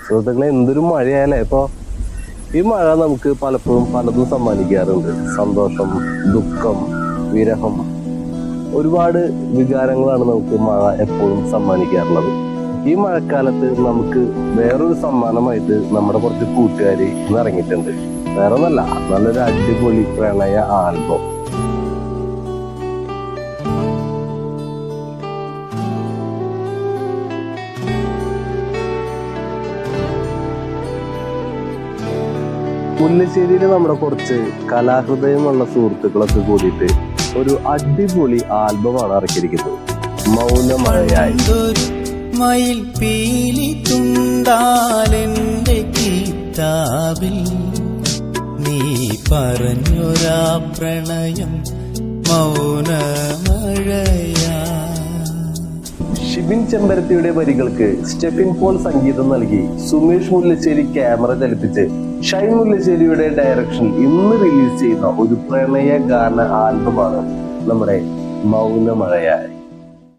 സുഹൃത്തുക്കളെ, എന്തൊരു മഴയല്ലേ ഇപ്പൊ. ഈ മഴ നമുക്ക് പലപ്പോഴും പലതും സമ്മാനിക്കാറുണ്ട്. സന്തോഷം, ദുഃഖം, വിരഹം, ഒരുപാട് വികാരങ്ങളാണ് നമുക്ക് മഴ എപ്പോഴും സമ്മാനിക്കാറുള്ളത്. ഈ മഴക്കാലത്ത് നമുക്ക് വേറൊരു സമ്മാനമായിട്ട് നമ്മുടെ കുറച്ച് കൂട്ടുകാര് ഇന്ന് ഇറങ്ങിയിട്ടുണ്ട്. വേറെ ഒന്നല്ല, നല്ലൊരു അടിപൊളി പ്രണയ ആൽബം. മുല്ലശ്ശേരിയില് നമ്മുടെ കുറച്ച് കലാഹൃദയമുള്ള സുഹൃത്തുക്കളൊക്കെ കൂടിയിട്ട് ഒരു അടിപൊളി ആൽബമാണ് ഇറക്കിയിരിക്കുന്നത്. മൗനമഴയായി. മയിൽ പീലി തുണ്ടാലെന്റെ കിതാബിൽ നീ പറഞ്ഞൊരാ പ്രണയം മൗനമഴയാ. ഷിബിൻ ചെമ്പരത്തിയുടെ വരികൾക്ക് സ്റ്റെഫിൻ പോൾ സംഗീതം നൽകി സുമേഷ് മുല്ലശ്ശേരി ക്യാമറ ചലിപ്പിച്ച് ഷൈൻ മുല്ലശ്ശേരിയുടെ ഡയറക്ഷൻ ഇന്ന് റിലീസ് ചെയ്യുന്ന ഒരു പ്രണയ ഗാന ആൽബമാണ് നമ്മുടെ മൗനമഴയായി.